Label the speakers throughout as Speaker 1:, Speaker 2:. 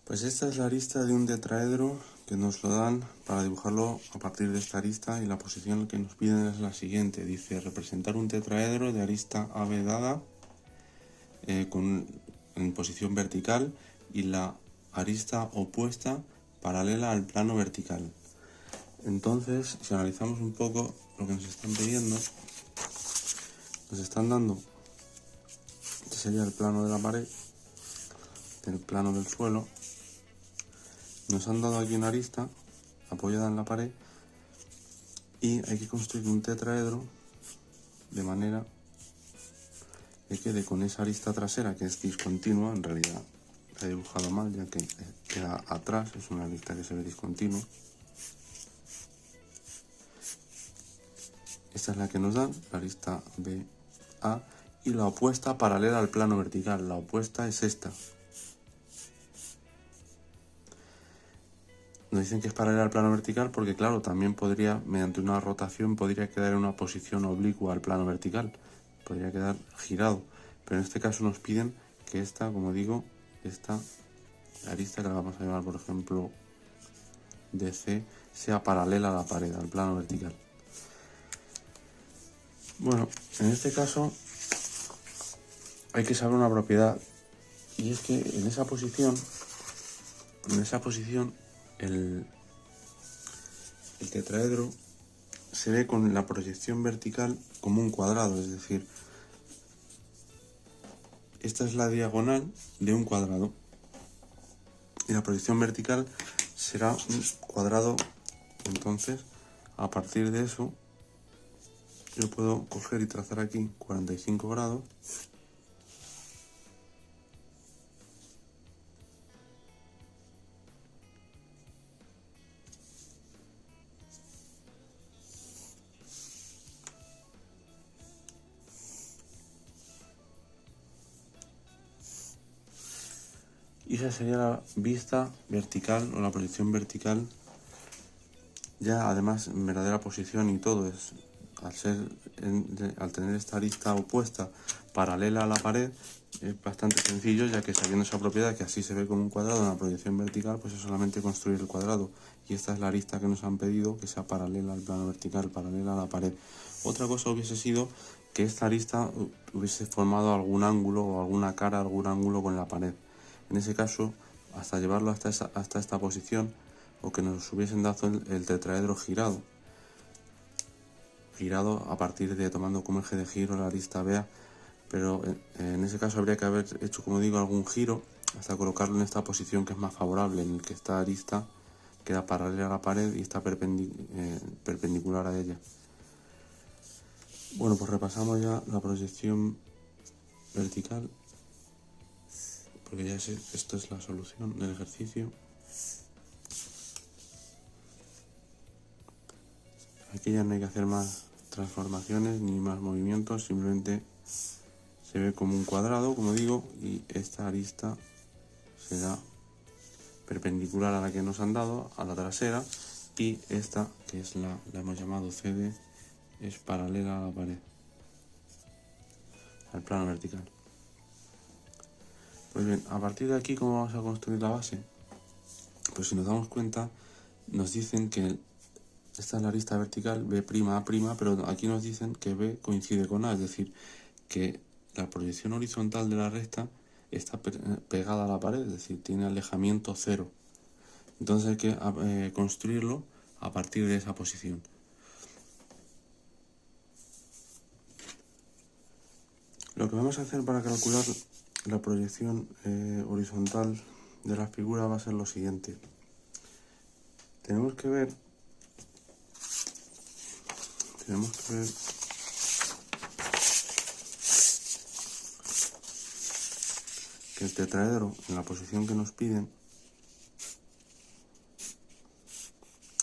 Speaker 1: Pues esta es la arista de un tetraedro que nos lo dan para dibujarlo a partir de esta arista, y la posición que nos piden es la siguiente. Dice representar un tetraedro de arista AB dada en posición vertical y la arista opuesta paralela al plano vertical. Entonces, si analizamos un poco lo que nos están pidiendo, nos están dando, este sería el plano de la pared, el plano del suelo. Nos han dado aquí una arista apoyada en la pared y hay que construir un tetraedro de manera que quede con esa arista trasera, que es discontinua. En realidad la he dibujado mal, ya que queda atrás, es una arista que se ve discontinua. Esta es la que nos dan, la arista BA, y la opuesta paralela al plano vertical. La opuesta es esta. Nos dicen que es paralela al plano vertical porque, claro, también podría, mediante una rotación, podría quedar en una posición oblicua al plano vertical. Podría quedar girado. Pero en este caso nos piden que esta, como digo, esta arista, que la vamos a llamar, por ejemplo, DC, sea paralela a la pared, al plano vertical. Bueno, en este caso hay que saber una propiedad, y es que en esa posición el tetraedro se ve con la proyección vertical como un cuadrado, es decir, esta es la diagonal de un cuadrado y la proyección vertical será un cuadrado. Entonces, a partir de eso, yo puedo coger y trazar aquí 45 grados. Y esa sería la vista vertical o la proyección vertical, ya además en verdadera posición y todo. Es al tener esta arista opuesta paralela a la pared, es bastante sencillo, ya que sabiendo esa propiedad, que así se ve como un cuadrado en la proyección vertical, pues es solamente construir el cuadrado. Y esta es la arista que nos han pedido, que sea paralela al plano vertical, paralela a la pared. Otra cosa hubiese sido que esta arista hubiese formado algún ángulo o alguna cara, algún ángulo con la pared. En ese caso, hasta llevarlo hasta esta posición, o que nos hubiesen dado el tetraedro girado a partir de tomando como eje de giro la arista BA, pero en ese caso habría que haber hecho, como digo, algún giro hasta colocarlo en esta posición, que es más favorable, en el que esta arista queda paralela a la pared y está perpendicular a ella. Bueno, pues repasamos ya la proyección vertical, porque ya sé, esto es la solución del ejercicio. Aquí ya no hay que hacer más transformaciones ni más movimientos, simplemente se ve como un cuadrado, como digo, y esta arista será perpendicular a la que nos han dado, a la trasera, y esta, que es la hemos llamado CD, es paralela a la pared, al plano vertical. Pues bien, a partir de aquí, ¿cómo vamos a construir la base? Pues si nos damos cuenta, nos dicen que esta es la arista vertical, B'A', pero aquí nos dicen que B coincide con A, es decir, que la proyección horizontal de la recta está pegada a la pared, es decir, tiene alejamiento cero. Entonces hay que construirlo a partir de esa posición. Lo que vamos a hacer para calcular la proyección horizontal de la figura va a ser lo siguiente. Tenemos que ver que el tetraedro, en la posición que nos piden,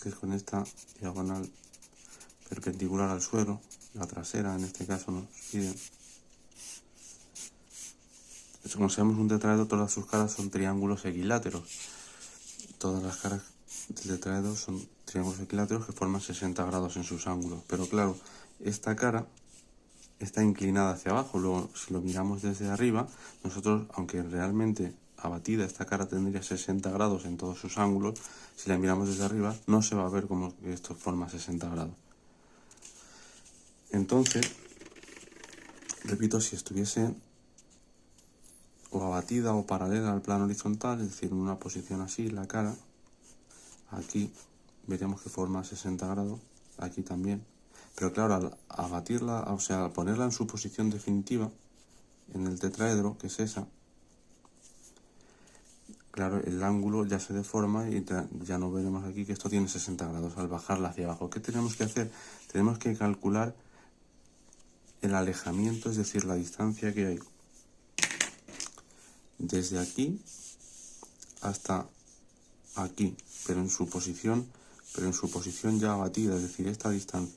Speaker 1: que es con esta diagonal perpendicular al suelo, la trasera en este caso nos piden. Como sabemos, un tetraedro, todas sus caras son triángulos equiláteros. Todas las caras del tetraedro son triángulos equiláteros que forman 60 grados en sus ángulos. Pero claro, esta cara está inclinada hacia abajo. Luego, si lo miramos desde arriba, nosotros, aunque realmente abatida, esta cara tendría 60 grados en todos sus ángulos. Si la miramos desde arriba, no se va a ver como que esto forma 60 grados. Entonces, repito, si estuviese o abatida o paralela al plano horizontal, es decir, en una posición así, la cara, aquí veríamos que forma 60 grados, aquí también. Pero claro, al abatirla, o sea, al ponerla en su posición definitiva, en el tetraedro, que es esa, claro, el ángulo ya se deforma y ya no veremos aquí que esto tiene 60 grados al bajarla hacia abajo. ¿Qué tenemos que hacer? Tenemos que calcular el alejamiento, es decir, la distancia que hay desde aquí hasta aquí, pero en su posición ya abatida, es decir, esta distancia.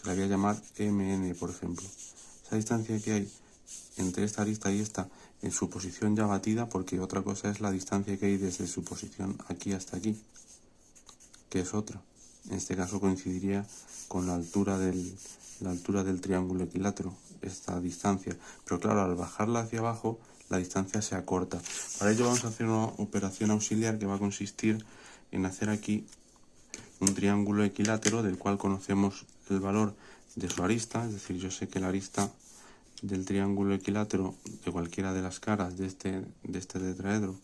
Speaker 1: La voy a llamar MN, por ejemplo. Esa distancia que hay entre esta arista y esta en su posición ya batida, porque otra cosa es la distancia que hay desde su posición aquí hasta aquí, que es otra. En este caso coincidiría con la altura del triángulo equilátero, esta distancia. Pero claro, al bajarla hacia abajo, la distancia se acorta. Para ello vamos a hacer una operación auxiliar que va a consistir en hacer aquí un triángulo equilátero del cual conocemos el valor de su arista, es decir, yo sé que la arista del triángulo equilátero de cualquiera de las caras de este tetraedro,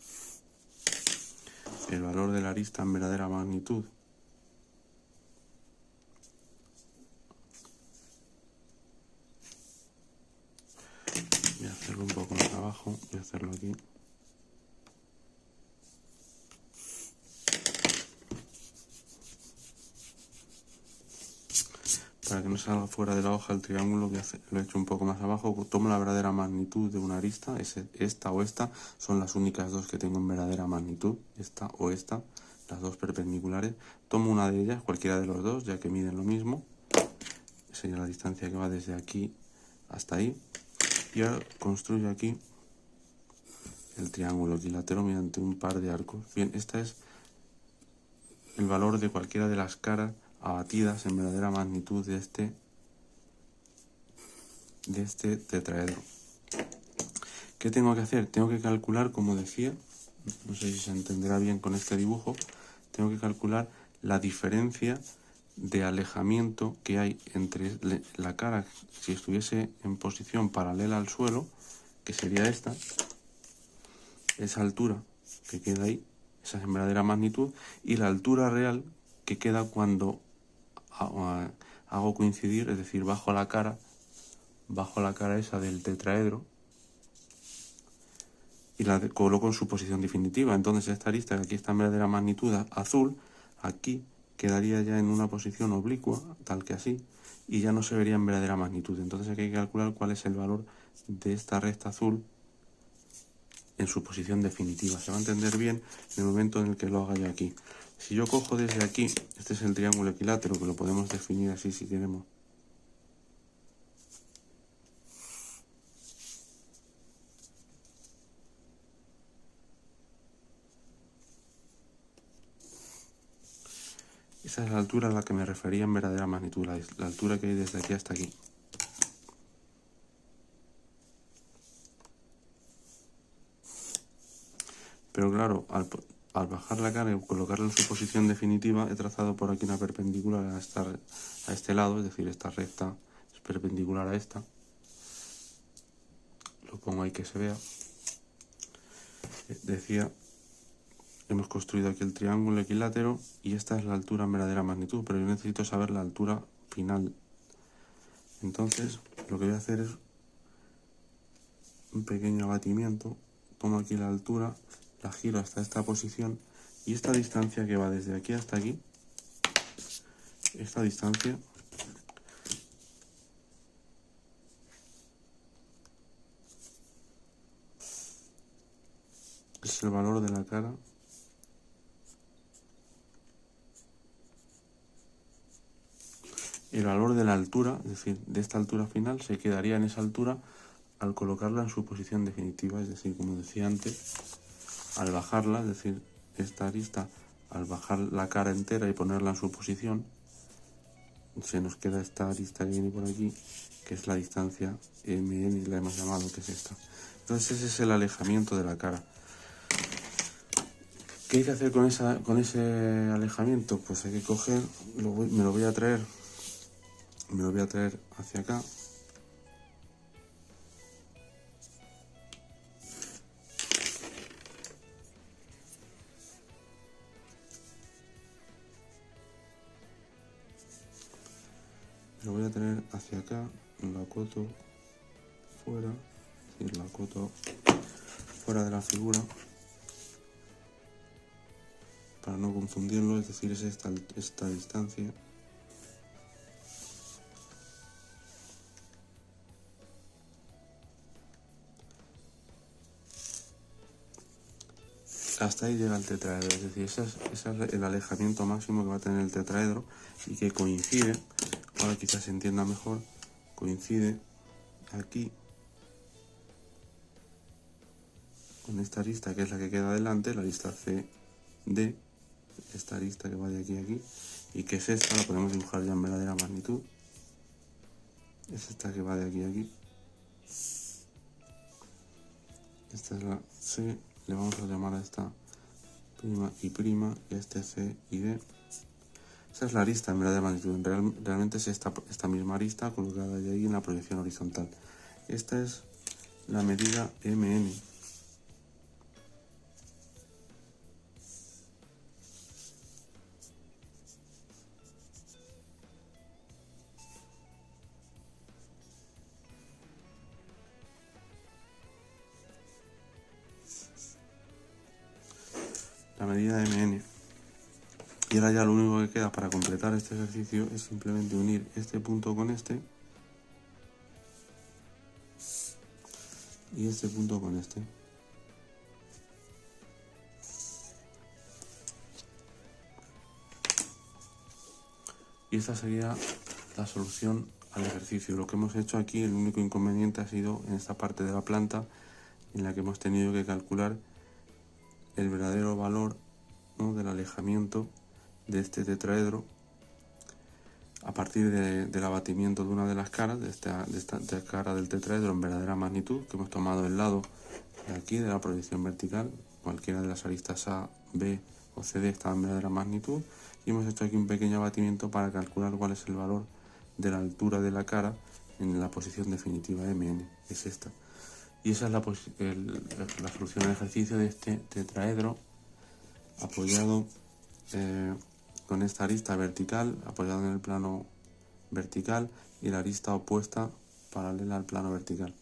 Speaker 1: el valor de la arista en verdadera magnitud voy a hacerlo un poco más abajo, voy a hacerlo aquí. Para que no salga fuera de la hoja el triángulo, lo he hecho un poco más abajo. Tomo la verdadera magnitud de una arista, esta o esta, son las únicas dos que tengo en verdadera magnitud, esta o esta, las dos perpendiculares. Tomo una de ellas, cualquiera de los dos, ya que miden lo mismo. Sería la distancia que va desde aquí hasta ahí. Y ahora construyo aquí el triángulo equilátero mediante un par de arcos. Bien, este es el valor de cualquiera de las caras abatidas en verdadera magnitud de este tetraedro. ¿Qué tengo que hacer? Tengo que calcular, como decía, no sé si se entenderá bien con este dibujo, tengo que calcular la diferencia de alejamiento que hay entre la cara, si estuviese en posición paralela al suelo, que sería esta, esa altura que queda ahí, esa es en verdadera magnitud, y la altura real que queda cuando hago coincidir, es decir, bajo la cara esa del tetraedro y la coloco en su posición definitiva. Entonces esta arista que aquí está en verdadera magnitud azul, aquí quedaría ya en una posición oblicua, tal que así, y ya no se vería en verdadera magnitud. Entonces aquí hay que calcular cuál es el valor de esta recta azul en su posición definitiva. Se va a entender bien en el momento en el que lo haga yo aquí. Si yo cojo desde aquí, este es el triángulo equilátero, que lo podemos definir así si queremos. Esa es la altura a la que me refería en verdadera magnitud, la altura que hay desde aquí hasta aquí. Pero claro, al bajar la cara y colocarla en su posición definitiva, he trazado por aquí una perpendicular a este lado, es decir, esta recta es perpendicular a esta. Lo pongo ahí que se vea. Decía, hemos construido aquí el triángulo equilátero y esta es la altura en verdadera magnitud, pero yo necesito saber la altura final. Entonces, lo que voy a hacer es un pequeño abatimiento. Pongo aquí la altura, la giro hasta esta posición y esta distancia que va desde aquí hasta aquí, esta distancia es el valor de la cara el valor de la altura, es decir, de esta altura final, se quedaría en esa altura al colocarla en su posición definitiva, es decir, como decía antes, al bajarla, es decir, esta arista, al bajar la cara entera y ponerla en su posición, se nos queda esta arista que viene por aquí, que es la distancia MN, la hemos llamado, que es esta. Entonces ese es el alejamiento de la cara. ¿Qué hay que hacer con ese alejamiento? Pues hay que coger, me lo voy a traer hacia acá. Lo voy a traer hacia acá, lo acoto fuera, es decir, lo acoto fuera de la figura para no confundirlo, es decir, es esta distancia. Hasta ahí llega el tetraedro, es decir, ese es el alejamiento máximo que va a tener el tetraedro y que coincide, ahora quizás se entienda mejor, coincide aquí con esta arista que es la que queda adelante, la arista CD, esta arista que va de aquí a aquí, y que es esta, la podemos dibujar ya en verdadera magnitud, es esta que va de aquí a aquí, esta es la C, le vamos a llamar a esta prima y a este C y D. Esa es la arista en verdadera magnitud, realmente es esta misma arista colocada ahí en la proyección horizontal. Esta es la medida MN. La medida MN. Y ahora ya lo único que queda para completar este ejercicio es simplemente unir este punto con este y este punto con este. Y esta sería la solución al ejercicio. Lo que hemos hecho aquí, el único inconveniente ha sido en esta parte de la planta en la que hemos tenido que calcular el verdadero valor, ¿no?, del alejamiento de este tetraedro a partir del abatimiento de una de las caras, de esta cara del tetraedro en verdadera magnitud, que hemos tomado el lado de aquí de la proyección vertical, cualquiera de las aristas A, B o CD está en verdadera magnitud, y hemos hecho aquí un pequeño abatimiento para calcular cuál es el valor de la altura de la cara en la posición definitiva MN, es esta. Y esa es la solución al ejercicio de este tetraedro apoyado con esta arista vertical, apoyado en el plano vertical, y la arista opuesta paralela al plano vertical.